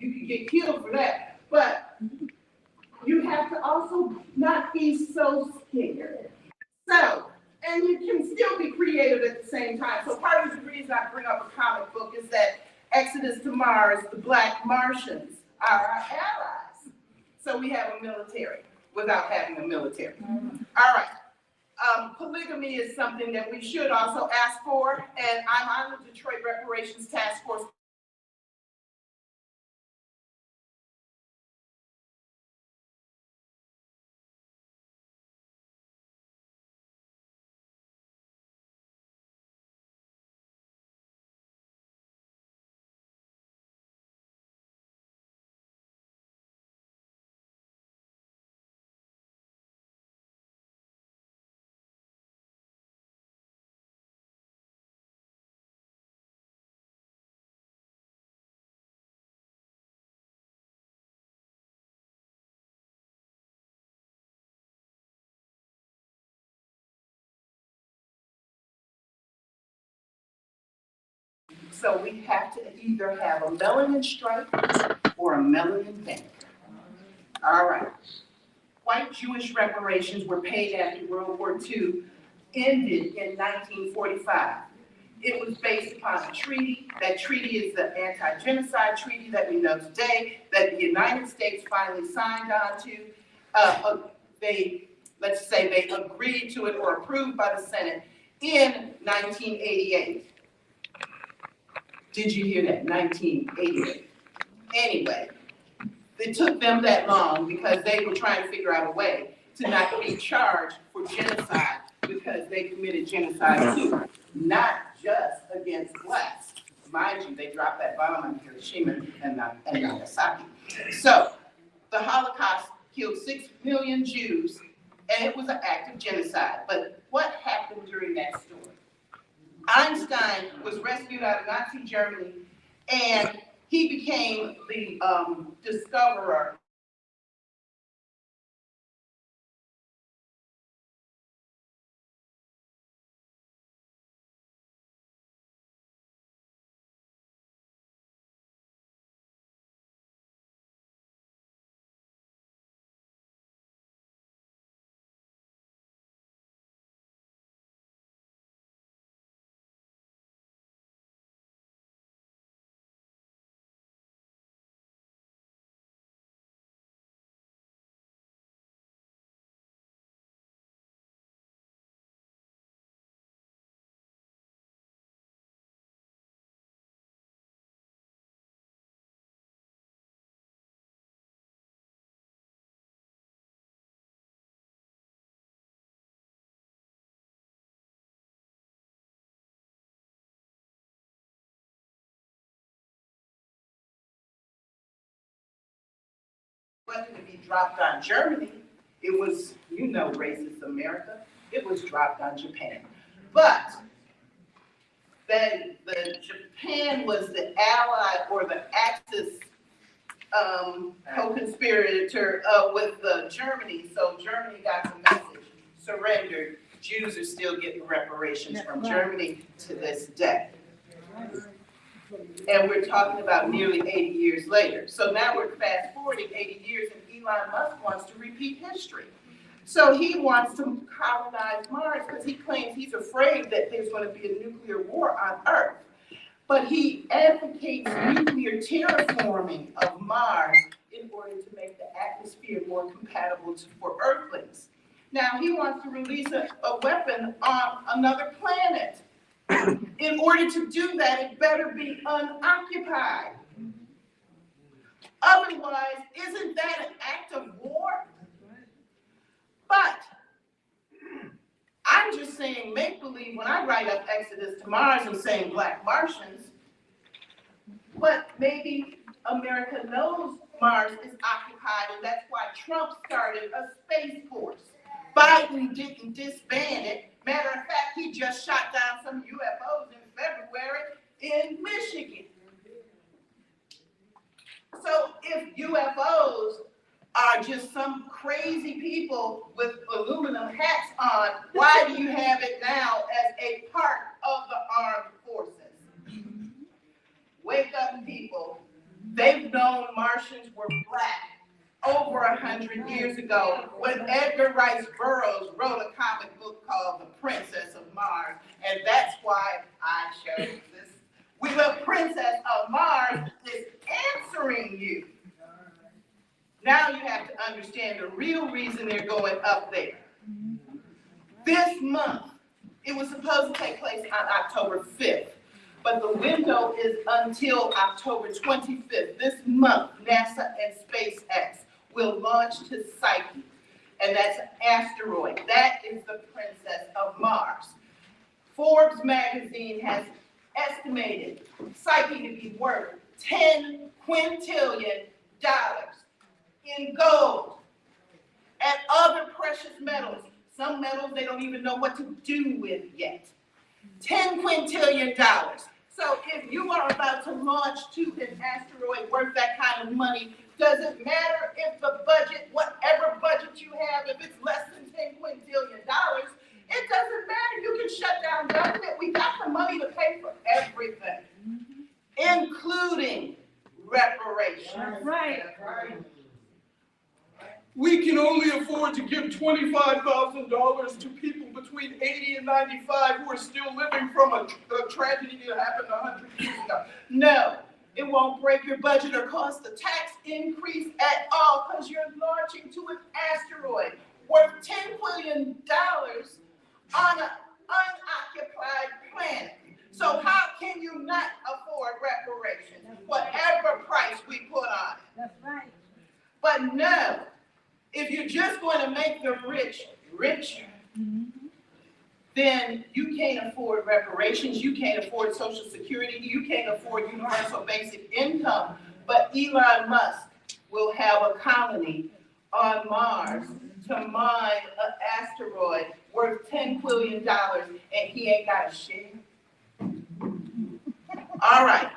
You can get killed for that. But you have to also not be so scared. So, and you can still be creative at the same time. So part of the reason I bring up a comic book is that Exodus to Mars, the Black Martians are our allies. So we have a military without having a military. All right. Polygamy is something that we should also ask for, and I'm on the Detroit Reparations Task Force. So we have to either have a melanin stripe or a melanin bank. All right. White Jewish reparations were paid after World War II ended in 1945. It was based upon a treaty. That treaty is the anti-genocide treaty that we know today, that the United States finally signed on to. Let's say they agreed to it or approved by the Senate in 1988. Did you hear that? 1988. Anyway, it took them that long because they were trying to figure out a way to not be charged for genocide because they committed genocide too, not just against blacks. Mind you, they dropped that bomb on Hiroshima and Nagasaki. So the Holocaust killed 6 million Jews, and it was an act of genocide. But what happened during that story? Einstein was rescued out of Nazi Germany, and he became the discoverer wasn't to be dropped on Germany. It was, you know, racist America. It was dropped on Japan. But then the Japan was the ally or the Axis co-conspirator with Germany. So Germany got the message, surrendered. Jews are still getting reparations from Germany to this day. And we're talking about nearly 80 years later. So now we're fast forwarding 80 years and Elon Musk wants to repeat history. So he wants to colonize Mars because he claims he's afraid that there's going to be a nuclear war on Earth. But he advocates nuclear terraforming of Mars in order to make the atmosphere more compatible for Earthlings. Now he wants to release a weapon on another planet. In order to do that, it better be unoccupied. Otherwise, isn't that an act of war? But I'm just saying make-believe when I write up Exodus to Mars and saying Black Martians, but maybe America knows Mars is occupied, and that's why Trump started a space force. Biden didn't disband it. Matter of fact, he just shot down some UFOs in February in Michigan. So if UFOs are just some crazy people with aluminum hats on, why do you have it now as a part of the armed forces? Wake up, people. They've known Martians were black over 100 years ago when Edgar Rice Burroughs wrote a comic book called The Princess of Mars, and that's why I chose this. The Princess of Mars is answering you. Now you have to understand the real reason they're going up there. This month, it was supposed to take place on October 5th, but the window is until October 25th. This month, NASA and SpaceX will launch to Psyche, and that's an asteroid. That is the Princess of Mars. Forbes magazine has estimated Psyche to be worth $10 quintillion in gold and other precious metals. Some metals they don't even know what to do with yet. $10 quintillion. So if you are about to launch to an asteroid worth that kind of money, does it matter if the budget, whatever budget you have, if it's less than $10 quintillion, it doesn't matter. You can shut down government. We got the money to pay for everything, including reparations. Right. We can only afford to give $25,000 to people between 80 and 95 who are still living from a tragedy that happened 100 years ago. No, it won't break your budget or cause the tax increase at all because you're launching to an asteroid worth $10 billion on an unoccupied planet. So how can you not afford reparations, whatever price we put on it? That's right. But no, if you're just going to make the rich richer, then you can't afford reparations, you can't afford Social Security, you can't afford universal basic income. But Elon Musk will have a colony on Mars to mine an asteroid worth $10 billion, and he ain't got a share. All right.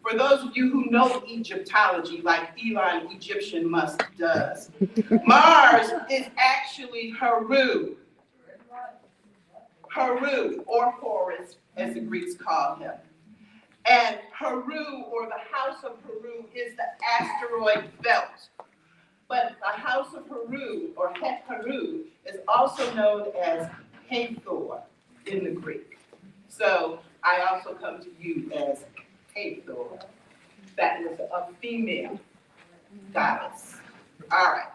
For those of you who know Egyptology, like Elon Egyptian Musk does, Mars is actually Heru. Heru, or Horus, as the Greeks call him. And Heru, or the House of Heru, is the asteroid belt. But the House of Heru, or Het-Heru, is also known as Hathor in the Greek. So I also come to you as Hathor. That was a female goddess. All right.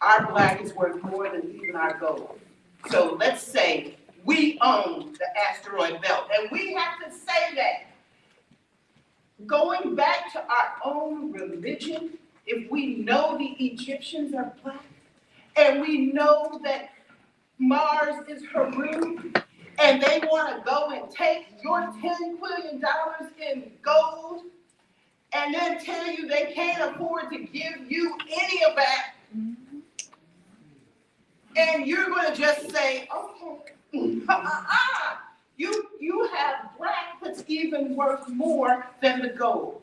Our black is worth more than even our gold. So let's say we own the asteroid belt, and we have to say that. Going back to our own religion, if we know the Egyptians are black, and we know that Mars is Heru, and they want to go and take your $10 billion in gold, and then tell you they can't afford to give you any of that, and you're going to just say, okay, you have black that's even worth more than the gold.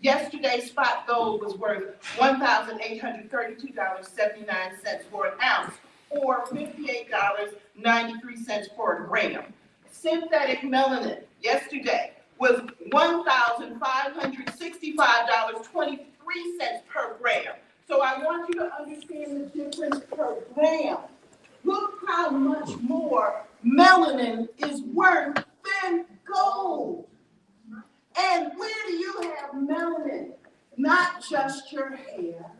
Yesterday, spot gold was worth $1,832.79 for an ounce, or $58.93 for a gram. Synthetic melanin yesterday was $1,565.23 per gram. So I want you to understand the difference per gram. Look how much more melanin is worth than gold. And where do you have melanin? Not just your hair,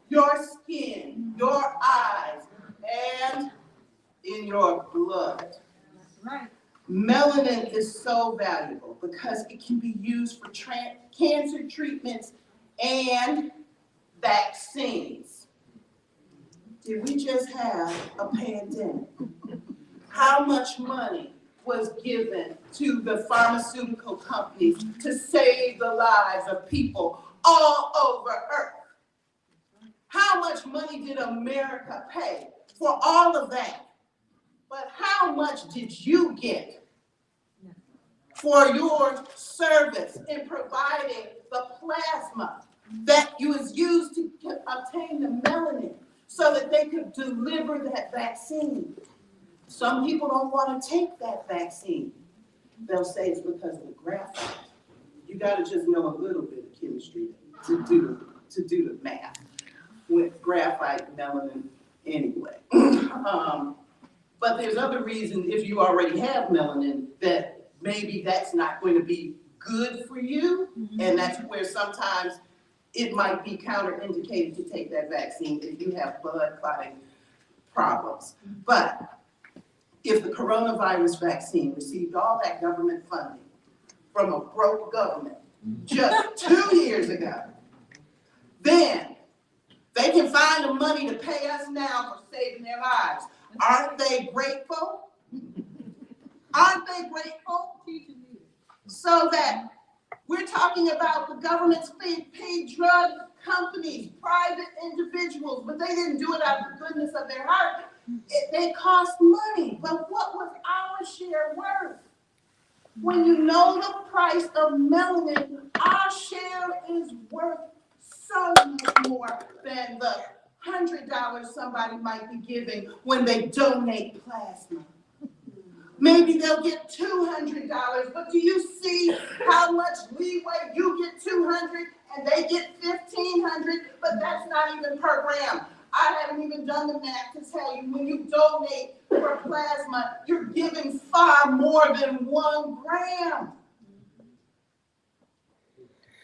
your skin, your eyes, and in your blood. Right. Melanin is so valuable because it can be used for cancer treatments and vaccines. Did we just have a pandemic? How much money was given to the pharmaceutical companies to save the lives of people all over Earth? How much money did America pay for all of that? But how much did you get for your service in providing the plasma that was used to obtain the melanin so that they could deliver that vaccine? Some people don't want to take that vaccine. They'll say it's because of the graphite You gotta just know a little bit of chemistry to do the math with graphite melanin anyway. But there's other reasons if you already have melanin that maybe that's not going to be good for you, and that's where sometimes it might be counterindicated to take that vaccine if you have blood clotting problems. But if the coronavirus vaccine received all that government funding from a broke government just 2 years ago, then they can find the money to pay us now for saving their lives. Aren't they grateful? Aren't they grateful? So that we're talking about the government's paid drug companies, private individuals, but they didn't do it out of the goodness of their heart. They cost money, but what was our share worth? When you know the price of melanin, our share is worth so much more than the $100 somebody might be giving when they donate plasma. Maybe they'll get $200, but do you see how much leeway? You get $200 and they get $1,500, but that's not even per gram. I haven't even done the math to tell you when you donate for plasma, you're giving far more than 1 gram.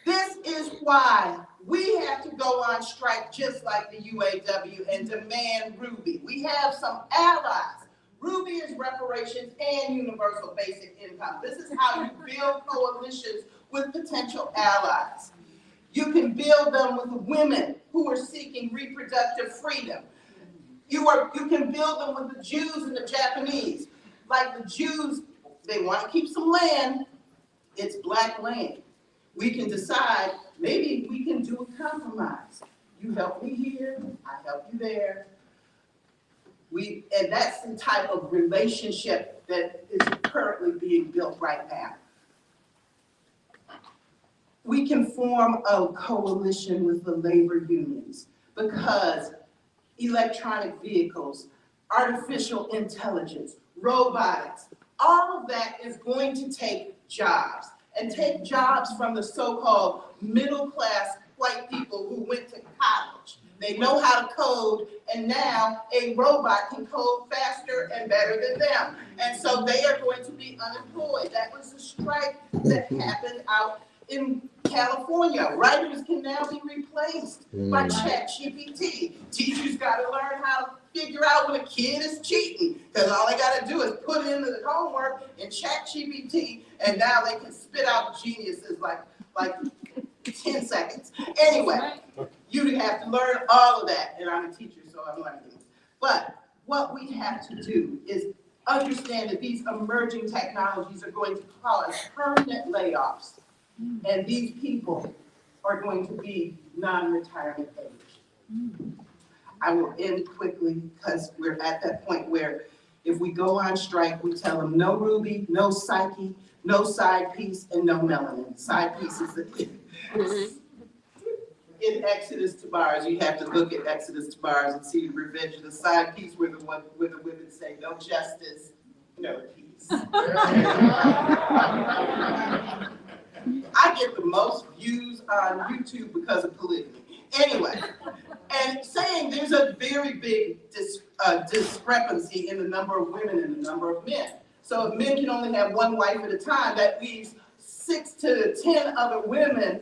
This is why we have to go on strike just like the UAW and demand Ruby. We have some allies. Ruby is reparations and universal basic income. This is how you build coalitions with potential allies. You can build them with women who are seeking reproductive freedom. You can build them with the Jews and the Japanese. Like the Jews, they want to keep some land. It's black land. We can decide, maybe we can do a compromise. You help me here, I help you there. And that's the type of relationship that is currently being built right now. We can form a coalition with the labor unions because electronic vehicles, artificial intelligence, robotics, all of that is going to take jobs and take jobs from the so-called middle-class white people who went to college. They know how to code, and now a robot can code faster and better than them. And so they are going to be unemployed. That was a strike that happened out in California. Writers can now be replaced by ChatGPT. Teachers got to learn how to figure out when a kid is cheating, because all they got to do is put into the homework in ChatGPT, and now they can spit out geniuses like 10 seconds. Anyway, you have to learn all of that, and I'm a teacher, so I'm learning this. But what we have to do is understand that these emerging technologies are going to cause permanent layoffs, and these people are going to be non-retirement age. I will end quickly because we're at that point where if we go on strike, we tell them no Ruby, no Psyche, no side piece, and no melanin. Side piece is the in Exodus to bars, you have to look at Exodus to bars and see the revenge of the side piece where the women say no justice, no peace. I get the most views on YouTube because of polygamy. Anyway, and saying there's a very big discrepancy in the number of women and the number of men. So if men can only have one wife at a time, that leaves 6 to 10 other women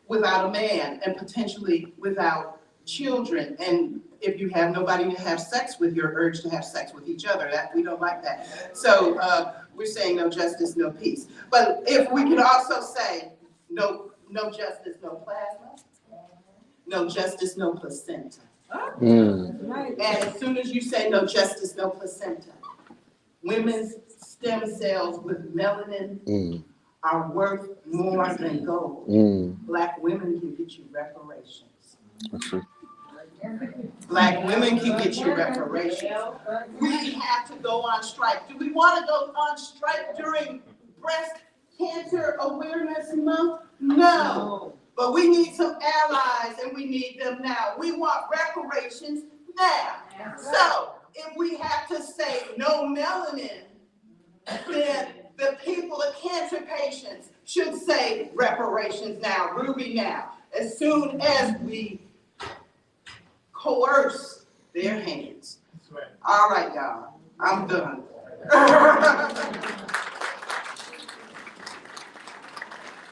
without a man and potentially without children. And if you have nobody to have sex with, you're urged to have sex with each other. That we don't like that. So we're saying no justice, no peace. But if we could also say no justice, no plasma, no justice, no placenta. And as soon as you say no justice, no placenta, women's stem cells with melanin are worth more than gold. Black women can get you reparations. Black women can get you reparations. We have to go on strike. Do we want to go on strike during Breast Cancer Awareness Month? No. But we need some allies, and we need them now. We want reparations now. So if we have to say no melanin, then the people, the cancer patients, should say reparations now, Ruby now, as soon as we coerce their hands. That's right. All right, y'all, I'm done.